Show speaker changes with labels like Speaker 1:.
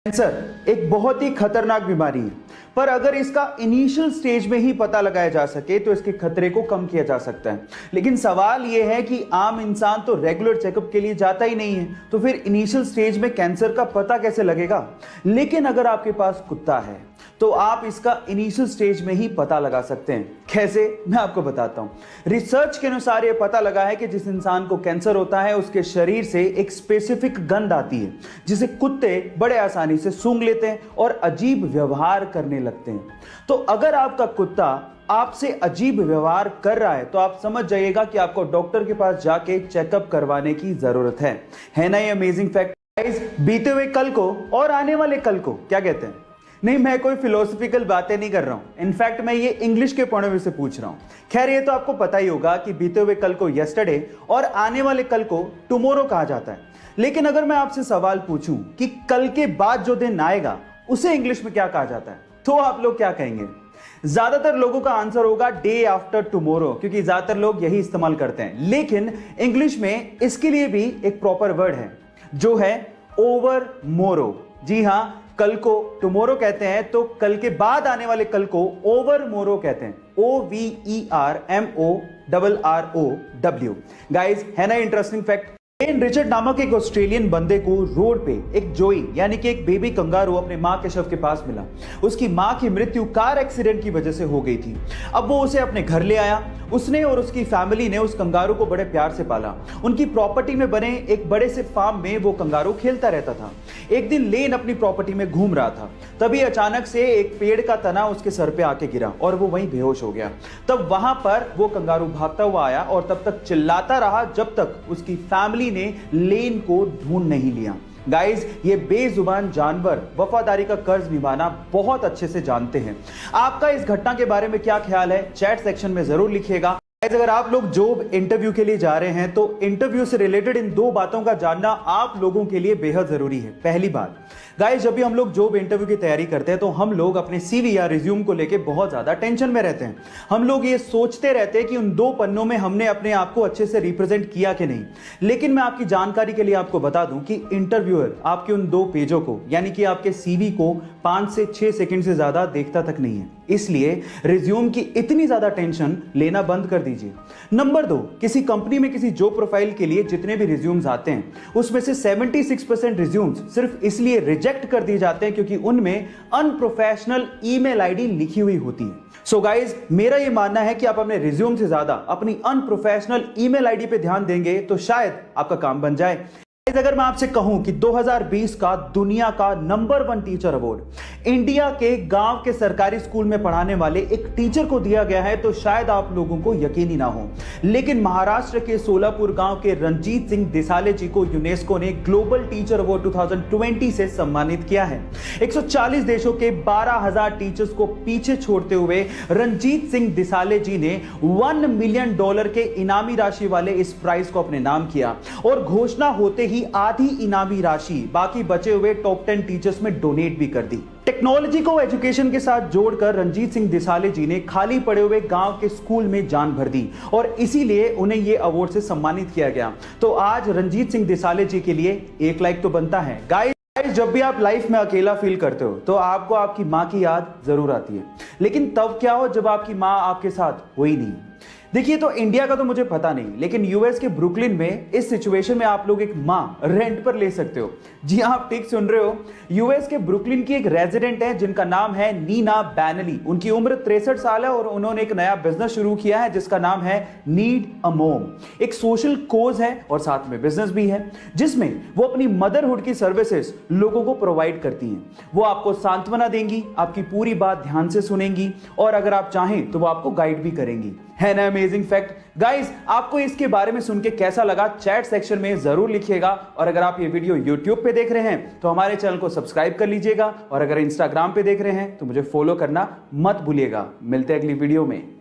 Speaker 1: Cancer एक बहुत ही खतरनाक बीमारी है, पर अगर इसका इनिशियल स्टेज में ही पता लगाया जा सके तो इसके खतरे को कम किया जा सकता है। लेकिन सवाल यह है कि आम इंसान तो रेगुलर चेकअप के लिए जाता ही नहीं है, तो फिर इनिशियल स्टेज में कैंसर का पता कैसे लगेगा। लेकिन अगर आपके पास कुत्ता है तो आप इसका इनिशियल स्टेज में ही पता लगा सकते हैं। कैसे, मैं आपको बताता हूं। रिसर्च के अनुसार यह पता लगा है कि जिस इंसान को कैंसर होता है उसके शरीर से एक स्पेसिफिक गंध आती है जिसे कुत्ते बड़े आसानी से सूंघ लेते हैं और अजीब व्यवहार करने लगते हैं। तो अगर आपका कुत्ता आपसे अजीब व्यवहार कर रहा है तो आप समझ जाइएगा कि आपको डॉक्टर के पास जाके चेकअप करवाने की जरूरत है ना ये अमेजिंग फैक्ट। बीते हुए कल को और आने वाले कल को क्या कहते हैं? नहीं, मैं कोई फिलोसफिकल बातें नहीं कर रहा हूं। इनफैक्ट मैं ये इंग्लिश के पॉइंट ऑफ व्यू से पूछ रहा हूं। खैर, ये तो आपको पता ही होगा कि बीते हुए कल को यस्टरडे और आने वाले कल को टुमारो कहा जाता है। लेकिन अगर मैं आपसे सवाल पूछूं कि कल के बाद जो दिन आएगा उसे इंग्लिश में क्या कहा जाता है, तो आप लोग क्या कहेंगे? ज्यादातर लोगों का आंसर होगा डे आफ्टर टुमारो, क्योंकि ज्यादातर लोग यही इस्तेमाल करते हैं। लेकिन इंग्लिश में इसके लिए भी एक प्रॉपर वर्ड है जो है ओवर मोरो। जी हां, कल को टुमारो कहते हैं तो कल के बाद आने वाले कल को ओवर मोरो कहते हैं। OVERMORROW। गाइस, है ना इंटरेस्टिंग फैक्ट। रिचर्ड नामक एक ऑस्ट्रेलियन बंदे को रोड पे एक जोई यानी कि एक बेबी कंगारू अपने मां के शव के पास मिला। उसकी मां की मृत्यु कार एक्सीडेंट की वजह से हो गई थी। अब वो उसे अपने घर ले आया। उसने और उसकी फैमिली ने उस कंगारू को बड़े प्यार से पाला। उनकी प्रॉपर्टी में बने एक बड़े से फार्म में वो कंगारू खेलता रहता था। एक दिन लेन अपनी प्रॉपर्टी में घूम रहा था, तभी अचानक से एक पेड़ का तना उसके सर पे आके गिरा और वो वहीं बेहोश हो गया। तब वहां पर वो कंगारू भागता हुआ आया और तब तक चिल्लाता रहा जब तक उसकी फैमिली ने लेन को ढूंढ नहीं लिया। गाइस, ये बेजुबान जानवर वफादारी का कर्ज निभाना बहुत अच्छे से जानते हैं। आपका इस घटना के बारे में क्या ख्याल है, चैट सेक्शन में जरूर लिखिएगा। अगर आप लोग जॉब इंटरव्यू के लिए जा रहे हैं तो इंटरव्यू से रिलेटेड इन दो बातों का जानना आप लोगों के लिए बेहद जरूरी है। पहली बात, गाइस, जब भी हम लोग जॉब इंटरव्यू की तैयारी करते हैं तो हम लोग अपने सीवी या रिज्यूम को लेके बहुत ज्यादा टेंशन में रहते हैं। हम लोग ये सोचते रहते हैं कि उन दो पन्नों में हमने अपने आप को अच्छे से रिप्रेजेंट किया कि नहीं। लेकिन मैं आपकी जानकारी के लिए आपको बता दूं कि इंटरव्यूअर आपके उन दो पेजों को यानी कि आपके सीवी को 5 से 6 सेकंड से ज्यादा देखता तक नहीं है। इसलिए रिज्यूम की इतनी ज्यादा टेंशन लेना बंद कर दीजिए। नंबर 2, किसी कंपनी में किसी जॉब प्रोफाइल के लिए जितने भी रिज्यूम्स आते हैं उसमें से 76% रिज्यूम्स सिर्फ इसलिए रिजेक्ट कर दिए जाते हैं क्योंकि उनमें अनप्रोफेशनल ईमेल आईडी लिखी हुई होती है। सो गाइज, मेरा यह मानना है कि आप अपने रिज्यूम से ज्यादा अपनी अनप्रोफेशनल ईमेल आईडी पे ध्यान देंगे तो शायद आपका काम बन जाए। अगर मैं आपसे कहूं कि 2020 का दुनिया का नंबर 1 टीचर अवार्ड इंडिया के गांव के सरकारी स्कूल में पढ़ाने वाले एक टीचर को दिया गया है तो शायद आप लोगों को यकीन ही ना हो। लेकिन महाराष्ट्र के सोलापुर गांव के रंजीत सिंह दिसाले जी को यूनेस्को ने ग्लोबल टीचर अवार्ड 2020 से सम्मानित किया है। 140 देशों के 12,000 टीचर्स को पीछे छोड़ते हुए रंजीत सिंह दिसाले जी ने $1 मिलियन के इनामी राशि वाले इस प्राइज को अपने नाम किया और घोषणा होते ही आधी इनामी राशि बाकी बचे हुए टॉप 10 टीचर्स में डोनेट भी कर दी। टेक्नोलॉजी को एजुकेशन के साथ जोड़कर रंजीत सिंह दिसाले जी ने खाली पड़े हुए गांव के स्कूल में जान भर दी और इसीलिए उन्हें यह अवार्ड से सम्मानित किया गया। तो आज रंजीत सिंह दिसाले जी के लिए 1 लाइक तो बनता है। गाइस, जब भी आप लाइफ में अकेला फील करते हो तो आपको आपकी मां की याद जरूर आती है। लेकिन तब क्या हो जब आपकी मां आपके साथ हुई नहीं। देखिए, तो इंडिया का तो मुझे पता नहीं, लेकिन यूएस के ब्रुकलिन में इस सिचुएशन में आप लोग एक मां रेंट पर ले सकते हो। जी हां, आप ठीक सुन रहे हो। यूएस के ब्रुकलिन की एक रेजिडेंट है जिनका नाम है नीना बैनली। उनकी उम्र 63 साल है और उन्होंने एक नया बिजनेस शुरू किया है जिसका नाम है नीड अ मॉम। एक सोशल कोज है और साथ में बिजनेस भी है जिसमें वो अपनी मदरहुड की सर्विसेज लोगों को प्रोवाइड करती हैं। वो आपको सांत्वना देंगी, आपकी पूरी बात ध्यान से सुनेंगी और अगर आप चाहें तो वो आपको गाइड भी करेंगी। है ना अमेजिंग फैक्ट। गाइस, आपको इसके बारे में सुन के कैसा लगा चैट सेक्शन में जरूर लिखिएगा। और अगर आप ये वीडियो YouTube पे देख रहे हैं तो हमारे चैनल को सब्सक्राइब कर लीजिएगा और अगर इंस्टाग्राम पे देख रहे हैं तो मुझे फॉलो करना मत भूलिएगा। मिलते हैं अगली वीडियो में।